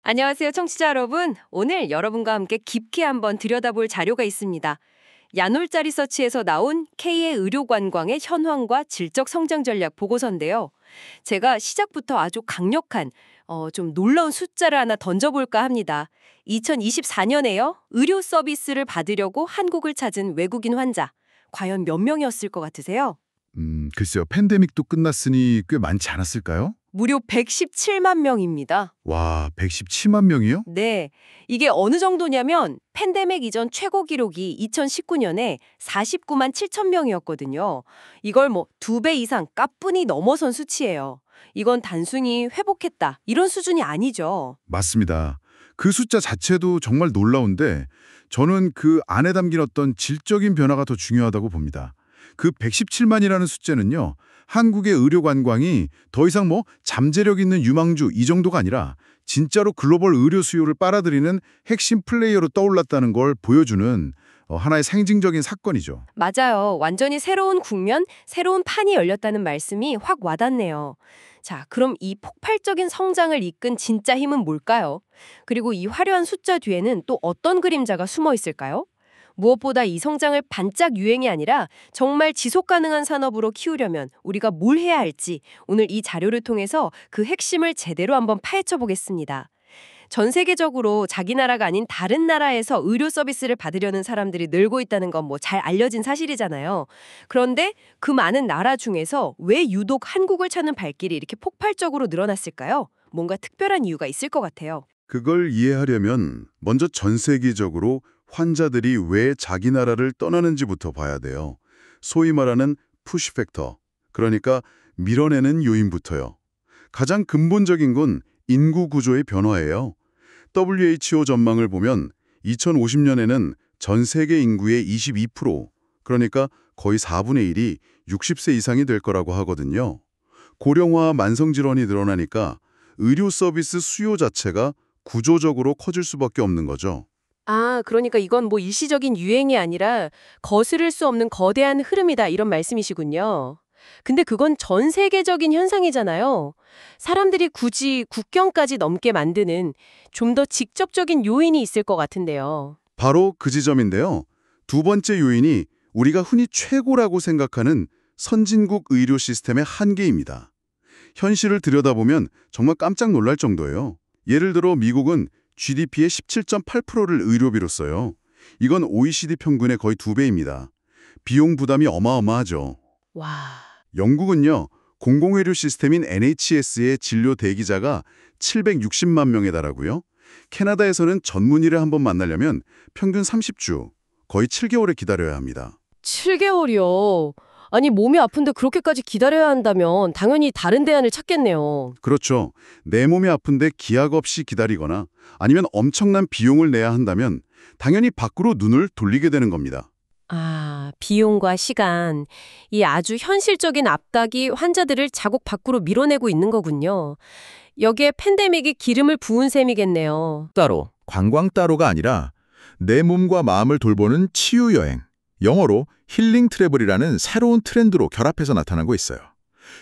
안녕하세요, 청취자 여러분. 오늘 여러분과 함께 깊게 한번 들여다볼 자료가 있습니다. 야놀자 리서치에서 나온 K의 의료관광의 현황과 질적 성장 전략 보고서인데요. 제가 시작부터 아주 강력한, 좀 놀라운 숫자를 하나 던져볼까 합니다. 2024년에요. 의료 서비스를 받으려고 한국을 찾은 외국인 환자. 과연 몇 명이었을 것 같으세요? 글쎄요. 팬데믹도 끝났으니 꽤 많지 않았을까요? 무려 117만 명입니다. 와, 117만 명이요? 네. 이게 어느 정도냐면 팬데믹 이전 최고 기록이 2019년에 49만 7천 명이었거든요. 이걸 뭐 2배 이상 가뿐히 넘어선 수치예요. 이건 단순히 회복했다 이런 수준이 아니죠. 맞습니다. 그 숫자 자체도 정말 놀라운데 저는 그 안에 담긴 어떤 질적인 변화가 더 중요하다고 봅니다. 그 117만이라는 숫자는요. 한국의 의료 관광이 더 이상 뭐 잠재력 있는 유망주 이 정도가 아니라 진짜로 글로벌 의료 수요를 빨아들이는 핵심 플레이어로 떠올랐다는 걸 보여주는 하나의 상징적인 사건이죠. 맞아요. 완전히 새로운 국면, 새로운 판이 열렸다는 말씀이 확 와닿네요. 자, 그럼 이 폭발적인 성장을 이끈 진짜 힘은 뭘까요? 그리고 이 화려한 숫자 뒤에는 또 어떤 그림자가 숨어 있을까요? 무엇보다 이 성장을 반짝 유행이 아니라 정말 지속 가능한 산업으로 키우려면 우리가 뭘 해야 할지 오늘 이 자료를 통해서 그 핵심을 제대로 한번 파헤쳐 보겠습니다. 전 세계적으로 자기 나라가 아닌 다른 나라에서 의료 서비스를 받으려는 사람들이 늘고 있다는 건 뭐 잘 알려진 사실이잖아요. 그런데 그 많은 나라 중에서 왜 유독 한국을 찾는 발길이 이렇게 폭발적으로 늘어났을까요? 뭔가 특별한 이유가 있을 것 같아요. 그걸 이해하려면 먼저 전 세계적으로 환자들이 왜 자기 나라를 떠나는지부터 봐야 돼요. 소위 말하는 푸시 팩터, 그러니까 밀어내는 요인부터요. 가장 근본적인 건 인구 구조의 변화예요. WHO 전망을 보면 2050년에는 전 세계 인구의 22%, 그러니까 거의 4분의 1이 60세 이상이 될 거라고 하거든요. 고령화와 만성질환이 늘어나니까 의료 서비스 수요 자체가 구조적으로 커질 수밖에 없는 거죠. 아, 그러니까 이건 뭐 일시적인 유행이 아니라 거스를 수 없는 거대한 흐름이다 이런 말씀이시군요. 근데 그건 전 세계적인 현상이잖아요. 사람들이 굳이 국경까지 넘게 만드는 좀 더 직접적인 요인이 있을 것 같은데요. 바로 그 지점인데요. 두 번째 요인이 우리가 흔히 최고라고 생각하는 선진국 의료 시스템의 한계입니다. 현실을 들여다보면 정말 깜짝 놀랄 정도예요. 예를 들어 미국은 GDP의 17.8%를 의료비로 써요. 이건 OECD 평균의 거의 2배입니다. 비용 부담이 어마어마하죠. 와. 영국은요, 공공의료 시스템인 NHS의 진료 대기자가 760만 명에 달하고요. 캐나다에서는 전문의를 한번 만나려면 평균 30주, 거의 7개월을 기다려야 합니다. 7개월이요. 아니, 몸이 아픈데 그렇게까지 기다려야 한다면 당연히 다른 대안을 찾겠네요. 그렇죠. 내 몸이 아픈데 기약 없이 기다리거나 아니면 엄청난 비용을 내야 한다면 당연히 밖으로 눈을 돌리게 되는 겁니다. 아, 비용과 시간, 이 아주 현실적인 압박이 환자들을 자국 밖으로 밀어내고 있는 거군요. 여기에 팬데믹이 기름을 부은 셈이겠네요. 따로, 관광 따로가 아니라 내 몸과 마음을 돌보는 치유 여행, 영어로 힐링 트래블이라는 새로운 트렌드로 결합해서 나타나고 있어요.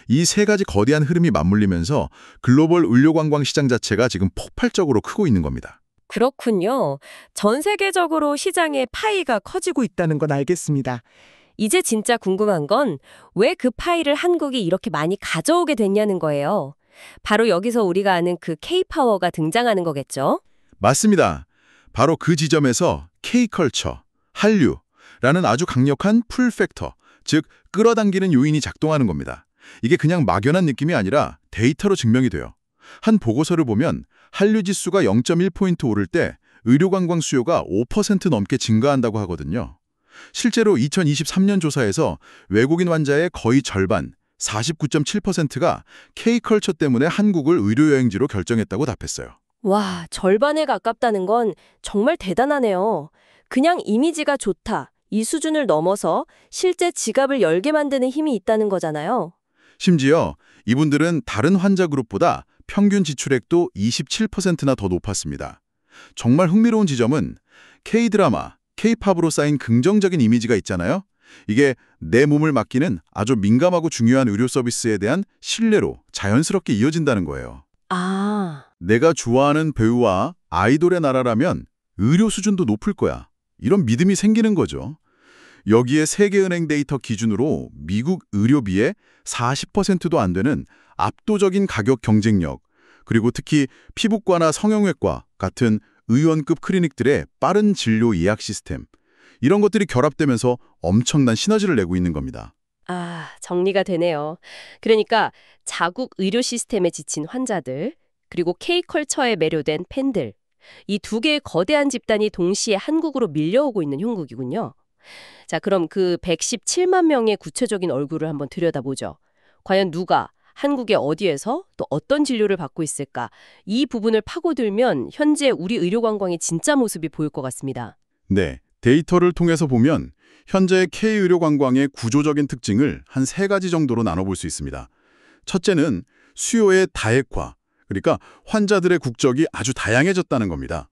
이 세 가지 거대한 흐름이 맞물리면서 글로벌 의료 관광 시장 자체가 지금 폭발적으로 크고 있는 겁니다. 그렇군요. 전 세계적으로 시장의 파이가 커지고 있다는 건 알겠습니다. 이제 진짜 궁금한 건 왜 그 파이를 한국이 이렇게 많이 가져오게 됐냐는 거예요. 바로 여기서 우리가 아는 그 K-파워가 등장하는 거겠죠? 맞습니다. 바로 그 지점에서 K컬처, 한류라는 아주 강력한 풀 팩터, 즉 끌어당기는 요인이 작동하는 겁니다. 이게 그냥 막연한 느낌이 아니라 데이터로 증명이 돼요. 한 보고서를 보면 한류 지수가 0.1포인트 오를 때 의료관광 수요가 5% 넘게 증가한다고 하거든요. 실제로 2023년 조사에서 외국인 환자의 거의 절반, 49.7%가 K컬처 때문에 한국을 의료여행지로 결정했다고 답했어요. 와, 절반에 가깝다는 건 정말 대단하네요. 그냥 이미지가 좋다, 이 수준을 넘어서 실제 지갑을 열게 만드는 힘이 있다는 거잖아요. 심지어 이분들은 다른 환자 그룹보다 평균 지출액도 27%나 더 높았습니다. 정말 흥미로운 지점은 K-드라마, K-팝으로 쌓인 긍정적인 이미지가 있잖아요. 이게 내 몸을 맡기는 아주 민감하고 중요한 의료 서비스에 대한 신뢰로 자연스럽게 이어진다는 거예요. 아, 내가 좋아하는 배우와 아이돌의 나라라면 의료 수준도 높을 거야. 이런 믿음이 생기는 거죠. 여기에 세계은행 데이터 기준으로 미국 의료비의 40%도 안 되는 압도적인 가격 경쟁력, 그리고 특히 피부과나 성형외과 같은 의원급 클리닉들의 빠른 진료 예약 시스템, 이런 것들이 결합되면서 엄청난 시너지를 내고 있는 겁니다. 아, 정리가 되네요. 그러니까 자국 의료 시스템에 지친 환자들, 그리고 K컬처에 매료된 팬들, 이 두 개의 거대한 집단이 동시에 한국으로 밀려오고 있는 형국이군요. 자, 그럼 그 117만 명의 구체적인 얼굴을 한번 들여다보죠. 과연 누가 한국의 어디에서 또 어떤 진료를 받고 있을까? 이 부분을 파고들면 현재 우리 의료 관광의 진짜 모습이 보일 것 같습니다. 네, 데이터를 통해서 보면 현재의 K의료 관광의 구조적인 특징을 한 3가지 정도로 나눠볼 수 있습니다. 첫째는 수요의 다액화, 그러니까 환자들의 국적이 아주 다양해졌다는 겁니다.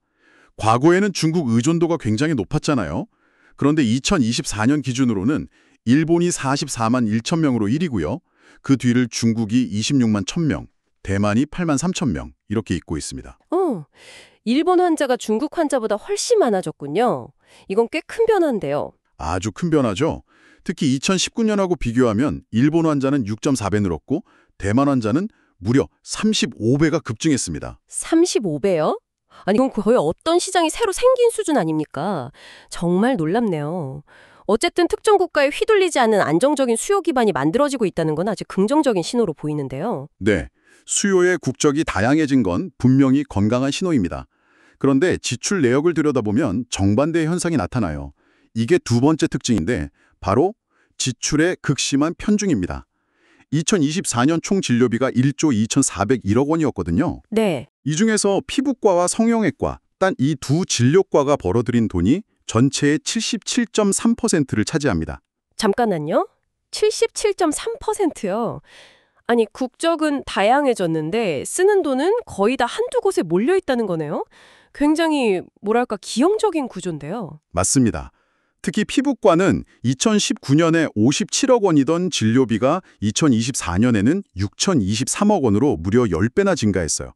과거에는 중국 의존도가 굉장히 높았잖아요. 그런데 2024년 기준으로는 일본이 44만 1천 명으로 1위고요. 그 뒤를 중국이 26만 1천 명, 대만이 8만 3천 명 이렇게 잇고 있습니다. 일본 환자가 중국 환자보다 훨씬 많아졌군요. 이건 꽤 큰 변화인데요. 아주 큰 변화죠. 특히 2019년하고 비교하면 일본 환자는 6.4배 늘었고 대만 환자는 무려 35배가 급증했습니다. 35배요? 아니, 이건 거의 어떤 시장이 새로 생긴 수준 아닙니까? 정말 놀랍네요. 어쨌든 특정 국가에 휘둘리지 않는 안정적인 수요 기반이 만들어지고 있다는 건 아주 긍정적인 신호로 보이는데요. 네, 수요의 국적이 다양해진 건 분명히 건강한 신호입니다. 그런데 지출 내역을 들여다보면 정반대의 현상이 나타나요. 이게 두 번째 특징인데 바로 지출의 극심한 편중입니다. 2024년 총 진료비가 1조 2,401억 원이었거든요. 네. 이 중에서 피부과와 성형외과, 단 이 두 진료과가 벌어들인 돈이 전체의 77.3%를 차지합니다. 잠깐만요. 77.3%요. 아니, 국적은 다양해졌는데 쓰는 돈은 거의 다 한두 곳에 몰려 있다는 거네요. 굉장히 뭐랄까 기형적인 구조인데요. 맞습니다. 특히 피부과는 2019년에 57억 원이던 진료비가 2024년에는 6,023억 원으로 무려 10배나 증가했어요.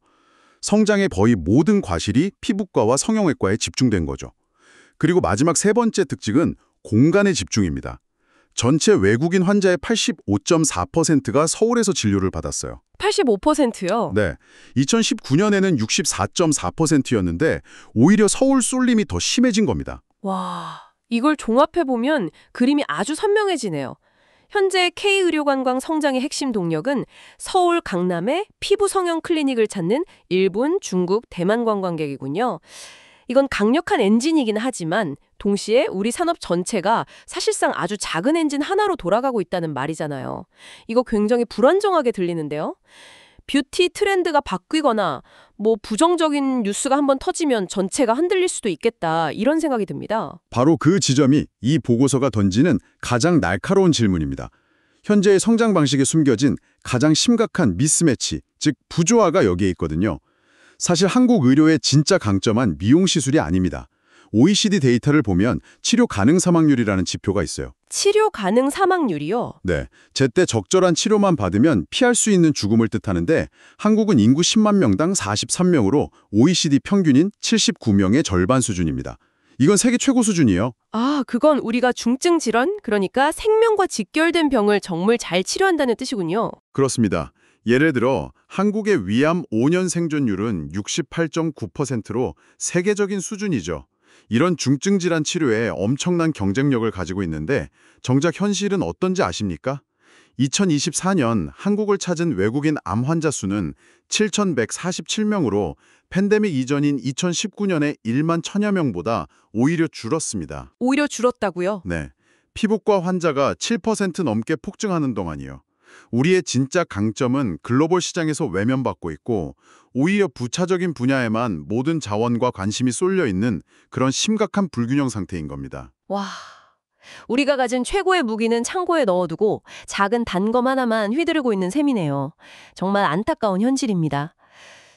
성장의 거의 모든 과실이 피부과와 성형외과에 집중된 거죠. 그리고 마지막 세 번째 특징은 공간의 집중입니다. 전체 외국인 환자의 85.4%가 서울에서 진료를 받았어요. 85%요? 네, 2019년에는 64.4%였는데 오히려 서울 쏠림이 더 심해진 겁니다. 와, 이걸 종합해보면 그림이 아주 선명해지네요. 현재 K의료관광 성장의 핵심 동력은 서울, 강남의 피부 성형 클리닉을 찾는 일본, 중국, 대만 관광객이군요. 이건 강력한 엔진이긴 하지만 동시에 우리 산업 전체가 사실상 아주 작은 엔진 하나로 돌아가고 있다는 말이잖아요. 이거 굉장히 불안정하게 들리는데요. 뷰티 트렌드가 바뀌거나 뭐 부정적인 뉴스가 한번 터지면 전체가 흔들릴 수도 있겠다 이런 생각이 듭니다. 바로 그 지점이 이 보고서가 던지는 가장 날카로운 질문입니다. 현재의 성장 방식에 숨겨진 가장 심각한 미스매치, 즉 부조화가 여기에 있거든요. 사실 한국 의료의 진짜 강점은 미용 시술이 아닙니다. OECD 데이터를 보면 치료 가능 사망률이라는 지표가 있어요. 치료 가능 사망률이요? 네, 제때 적절한 치료만 받으면 피할 수 있는 죽음을 뜻하는데 한국은 인구 10만 명당 43명으로 OECD 평균인 79명의 절반 수준입니다. 이건 세계 최고 수준이에요. 아, 그건 우리가 중증 질환, 그러니까 생명과 직결된 병을 정말 잘 치료한다는 뜻이군요. 그렇습니다. 예를 들어 한국의 위암 5년 생존율은 68.9%로 세계적인 수준이죠. 이런 중증 질환 치료에 엄청난 경쟁력을 가지고 있는데 정작 현실은 어떤지 아십니까? 2024년 한국을 찾은 외국인 암 환자 수는 7,147명으로 팬데믹 이전인 2019년의 1만 1,000여 명보다 오히려 줄었습니다. 오히려 줄었다고요? 네, 피부과 환자가 7% 넘게 폭증하는 동안이요. 우리의 진짜 강점은 글로벌 시장에서 외면받고 있고 오히려 부차적인 분야에만 모든 자원과 관심이 쏠려 있는 그런 심각한 불균형 상태인 겁니다. 와, 우리가 가진 최고의 무기는 창고에 넣어두고 작은 단검 하나만 휘두르고 있는 셈이네요. 정말 안타까운 현실입니다.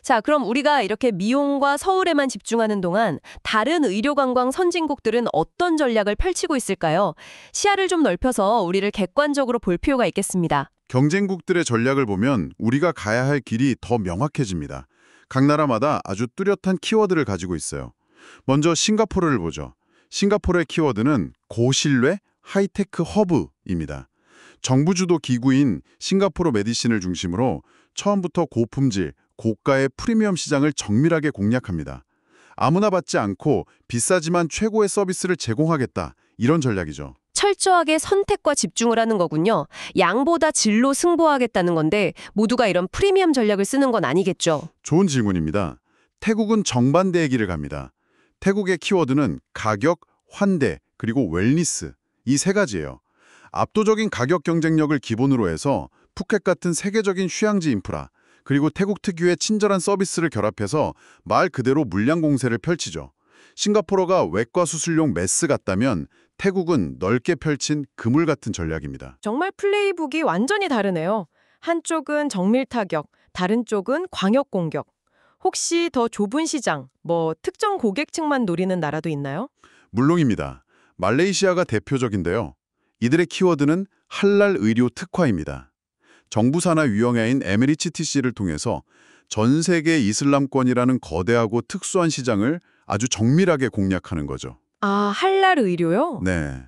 자, 그럼 우리가 이렇게 미용과 서울에만 집중하는 동안 다른 의료관광 선진국들은 어떤 전략을 펼치고 있을까요? 시야를 좀 넓혀서 우리를 객관적으로 볼 필요가 있겠습니다. 경쟁국들의 전략을 보면 우리가 가야 할 길이 더 명확해집니다. 각 나라마다 아주 뚜렷한 키워드를 가지고 있어요. 먼저 싱가포르를 보죠. 싱가포르의 키워드는 고신뢰 하이테크 허브입니다. 정부 주도 기구인 싱가포르 메디신을 중심으로 처음부터 고품질, 고가의 프리미엄 시장을 정밀하게 공략합니다. 아무나 받지 않고 비싸지만 최고의 서비스를 제공하겠다. 이런 전략이죠. 철저하게 선택과 집중을 하는 거군요. 양보다 질로 승부하겠다는 건데 모두가 이런 프리미엄 전략을 쓰는 건 아니겠죠. 좋은 질문입니다. 태국은 정반대의 길을 갑니다. 태국의 키워드는 가격, 환대, 그리고 웰니스 이 세 가지예요. 압도적인 가격 경쟁력을 기본으로 해서 푸켓 같은 세계적인 휴양지 인프라, 그리고 태국 특유의 친절한 서비스를 결합해서 말 그대로 물량 공세를 펼치죠. 싱가포르가 외과 수술용 메스 같다면 태국은 넓게 펼친 그물 같은 전략입니다. 정말 플레이북이 완전히 다르네요. 한쪽은 정밀 타격, 다른 쪽은 광역 공격. 혹시 더 좁은 시장, 특정 고객층만 노리는 나라도 있나요? 물론입니다. 말레이시아가 대표적인데요. 이들의 키워드는 할랄 의료 특화입니다. 정부 산하 유형회인 에미리츠TC를 통해서 전 세계 이슬람권이라는 거대하고 특수한 시장을 아주 정밀하게 공략하는 거죠. 아, 할랄 의료요? 네.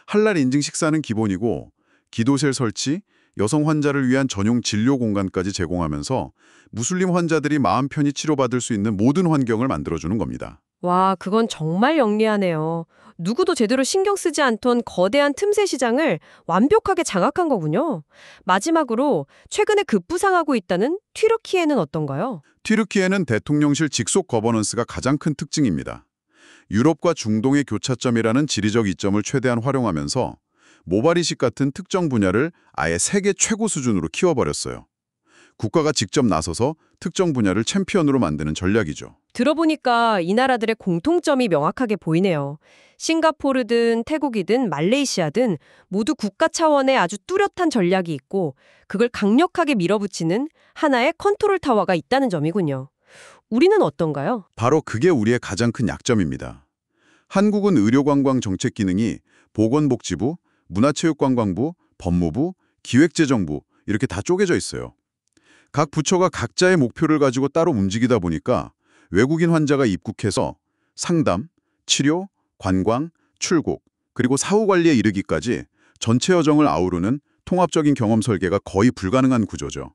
할랄 인증 식사는 기본이고 기도실 설치, 여성 환자를 위한 전용 진료 공간까지 제공하면서 무슬림 환자들이 마음 편히 치료받을 수 있는 모든 환경을 만들어주는 겁니다. 와, 그건 정말 영리하네요. 누구도 제대로 신경 쓰지 않던 거대한 틈새 시장을 완벽하게 장악한 거군요. 마지막으로 최근에 급부상하고 있다는 튀르키예는 어떤가요? 튀르키예는 대통령실 직속 거버넌스가 가장 큰 특징입니다. 유럽과 중동의 교차점이라는 지리적 이점을 최대한 활용하면서 모발이식 같은 특정 분야를 아예 세계 최고 수준으로 키워버렸어요. 국가가 직접 나서서 특정 분야를 챔피언으로 만드는 전략이죠. 들어보니까 이 나라들의 공통점이 명확하게 보이네요. 싱가포르든 태국이든 말레이시아든 모두 국가 차원의 아주 뚜렷한 전략이 있고 그걸 강력하게 밀어붙이는 하나의 컨트롤 타워가 있다는 점이군요. 우리는 어떤가요? 바로 그게 우리의 가장 큰 약점입니다. 한국은 의료관광 정책 기능이 보건복지부, 문화체육관광부, 법무부, 기획재정부 이렇게 다 쪼개져 있어요. 각 부처가 각자의 목표를 가지고 따로 움직이다 보니까 외국인 환자가 입국해서 상담, 치료, 관광, 출국, 그리고 사후 관리에 이르기까지 전체 여정을 아우르는 통합적인 경험 설계가 거의 불가능한 구조죠.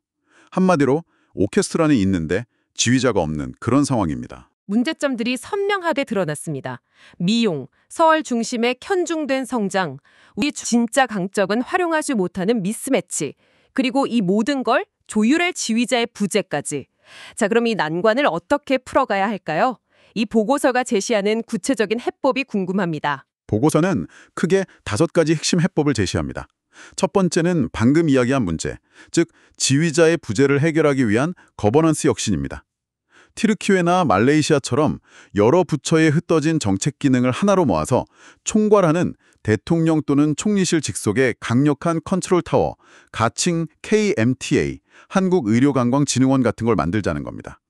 한마디로 오케스트라는 있는데 지휘자가 없는 그런 상황입니다. 문제점들이 선명하게 드러났습니다. 미용, 서울 중심의 편중된 성장, 우리 진짜 강적은 활용하지 못하는 미스매치, 그리고 이 모든 걸 조율할 지휘자의 부재까지. 자, 그럼 이 난관을 어떻게 풀어가야 할까요? 이 보고서가 제시하는 구체적인 해법이 궁금합니다. 보고서는 크게 5가지 핵심 해법을 제시합니다. 첫 번째는 방금 이야기한 문제, 즉 지휘자의 부재를 해결하기 위한 거버넌스 혁신입니다. 튀르키예나 말레이시아처럼 여러 부처에 흩어진 정책 기능을 하나로 모아서 총괄하는 대통령 또는 총리실 직속의 강력한 컨트롤 타워, 가칭 KMTA, 한국의료관광진흥원 같은 걸 만들자는 겁니다.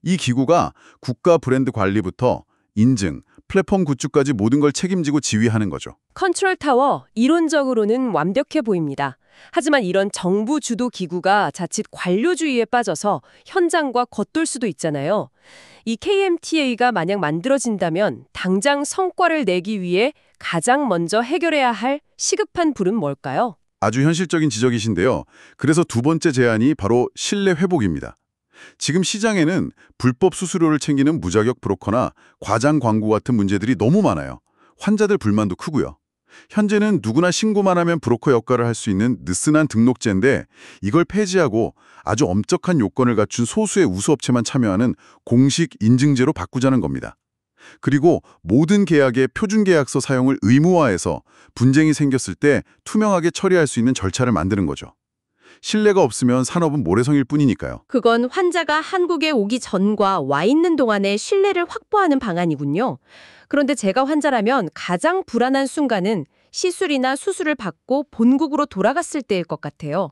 이 기구가 국가 브랜드 관리부터 인증, 플랫폼 구축까지 모든 걸 책임지고 지휘하는 거죠. 컨트롤 타워, 이론적으로는 완벽해 보입니다. 하지만 이런 정부 주도 기구가 자칫 관료주의에 빠져서 현장과 겉돌 수도 있잖아요. 이 KMTA가 만약 만들어진다면 당장 성과를 내기 위해 가장 먼저 해결해야 할 시급한 불은 뭘까요? 아주 현실적인 지적이신데요. 그래서 두 번째 제안이 바로 신뢰 회복입니다. 지금 시장에는 불법 수수료를 챙기는 무자격 브로커나 과장 광고 같은 문제들이 너무 많아요. 환자들 불만도 크고요. 현재는 누구나 신고만 하면 브로커 역할을 할 수 있는 느슨한 등록제인데 이걸 폐지하고 아주 엄격한 요건을 갖춘 소수의 우수업체만 참여하는 공식 인증제로 바꾸자는 겁니다. 그리고 모든 계약의 표준계약서 사용을 의무화해서 분쟁이 생겼을 때 투명하게 처리할 수 있는 절차를 만드는 거죠. 신뢰가 없으면 산업은 모래성일 뿐이니까요. 그건 환자가 한국에 오기 전과 와 있는 동안의 신뢰를 확보하는 방안이군요. 그런데 제가 환자라면 가장 불안한 순간은 시술이나 수술을 받고 본국으로 돌아갔을 때일 것 같아요.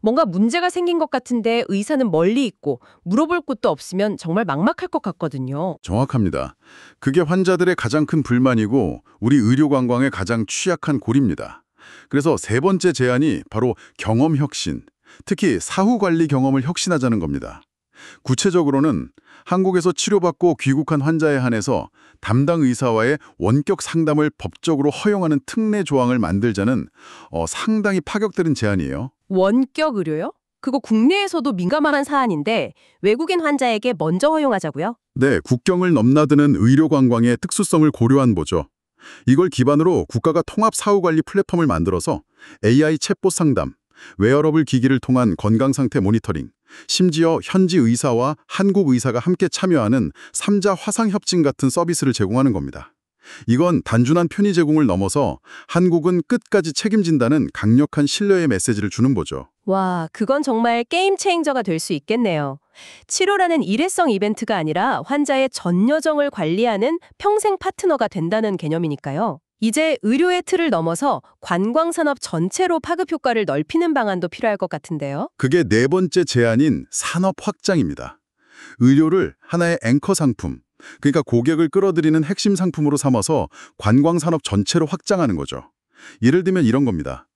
뭔가 문제가 생긴 것 같은데 의사는 멀리 있고 물어볼 곳도 없으면 정말 막막할 것 같거든요. 정확합니다. 그게 환자들의 가장 큰 불만이고 우리 의료관광의 가장 취약한 골입니다. 그래서 세 번째 제안이 바로 경험 혁신, 특히 사후 관리 경험을 혁신하자는 겁니다. 구체적으로는 한국에서 치료받고 귀국한 환자에 한해서 담당 의사와의 원격 상담을 법적으로 허용하는 특례 조항을 만들자는 상당히 파격적인 제안이에요. 원격 의료요? 그거 국내에서도 민감한 사안인데 외국인 환자에게 먼저 허용하자고요? 네, 국경을 넘나드는 의료 관광의 특수성을 고려한 보죠. 이걸 기반으로 국가가 통합 사후관리 플랫폼을 만들어서 AI 챗봇 상담, 웨어러블 기기를 통한 건강 상태 모니터링, 심지어 현지 의사와 한국 의사가 함께 참여하는 3자 화상 협진 같은 서비스를 제공하는 겁니다. 이건 단순한 편의 제공을 넘어서 한국은 끝까지 책임진다는 강력한 신뢰의 메시지를 주는 거죠. 와, 그건 정말 게임 체인저가 될 수 있겠네요. 치료라는 일회성 이벤트가 아니라 환자의 전 여정을 관리하는 평생 파트너가 된다는 개념이니까요. 이제 의료의 틀을 넘어서 관광산업 전체로 파급 효과를 넓히는 방안도 필요할 것 같은데요. 그게 네 번째 제안인 산업 확장입니다. 의료를 하나의 앵커 상품, 그러니까 고객을 끌어들이는 핵심 상품으로 삼아서 관광산업 전체로 확장하는 거죠. 예를 들면 이런 겁니다.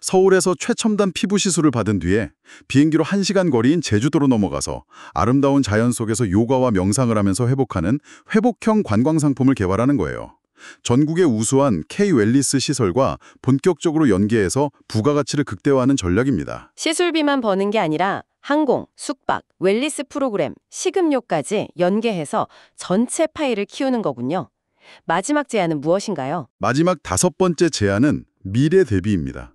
서울에서 최첨단 피부 시술을 받은 뒤에 비행기로 1시간 거리인 제주도로 넘어가서 아름다운 자연 속에서 요가와 명상을 하면서 회복하는 회복형 관광상품을 개발하는 거예요. 전국의 우수한 K-웰리스 시설과 본격적으로 연계해서 부가가치를 극대화하는 전략입니다. 시술비만 버는 게 아니라 항공, 숙박, 웰리스 프로그램, 식음료까지 연계해서 전체 파이를 키우는 거군요. 마지막 제안은 무엇인가요? 마지막 5번째 제안은 미래 대비입니다.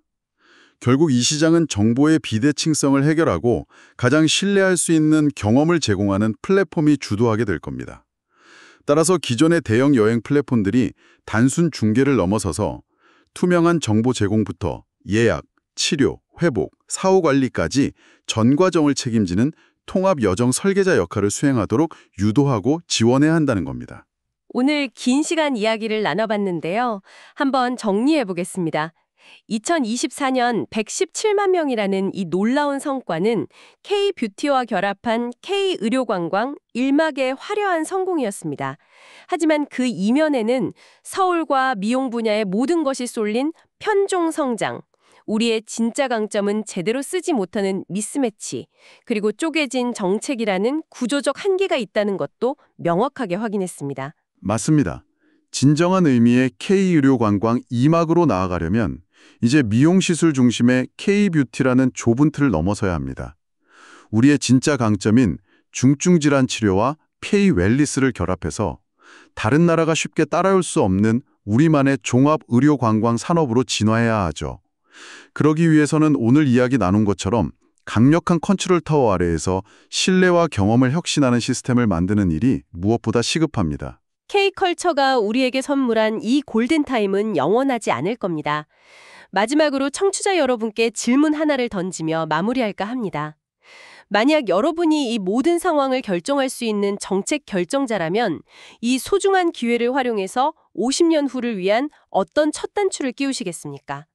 결국 이 시장은 정보의 비대칭성을 해결하고 가장 신뢰할 수 있는 경험을 제공하는 플랫폼이 주도하게 될 겁니다. 따라서 기존의 대형 여행 플랫폼들이 단순 중개를 넘어서서 투명한 정보 제공부터 예약, 치료, 회복, 사후 관리까지 전 과정을 책임지는 통합 여정 설계자 역할을 수행하도록 유도하고 지원해야 한다는 겁니다. 오늘 긴 시간 이야기를 나눠봤는데요. 한번 정리해 보겠습니다. 2024년 117만 명이라는 이 놀라운 성과는 K-뷰티와 결합한 K-의료관광 일막의 화려한 성공이었습니다. 하지만 그 이면에는 서울과 미용 분야의 모든 것이 쏠린 편종 성장, 우리의 진짜 강점은 제대로 쓰지 못하는 미스매치, 그리고 쪼개진 정책이라는 구조적 한계가 있다는 것도 명확하게 확인했습니다. 맞습니다. 진정한 의미의 K-의료 관광 2막으로 나아가려면 이제 미용시술 중심의 K-뷰티라는 좁은 틀을 넘어서야 합니다. 우리의 진짜 강점인 중증질환 치료와 K-웰리스를 결합해서 다른 나라가 쉽게 따라올 수 없는 우리만의 종합 의료 관광 산업으로 진화해야 하죠. 그러기 위해서는 오늘 이야기 나눈 것처럼 강력한 컨트롤 타워 아래에서 신뢰와 경험을 혁신하는 시스템을 만드는 일이 무엇보다 시급합니다. K컬처가 우리에게 선물한 이 골든타임은 영원하지 않을 겁니다. 마지막으로 청취자 여러분께 질문 하나를 던지며 마무리할까 합니다. 만약 여러분이 이 모든 상황을 결정할 수 있는 정책 결정자라면 이 소중한 기회를 활용해서 50년 후를 위한 어떤 첫 단추를 끼우시겠습니까?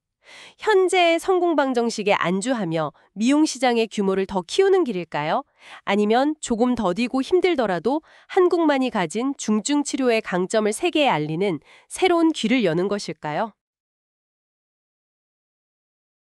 현재의 성공 방정식에 안주하며 미용 시장의 규모를 더 키우는 길일까요? 아니면 조금 더디고 힘들더라도 한국만이 가진 중증 치료의 강점을 세계에 알리는 새로운 길을 여는 것일까요?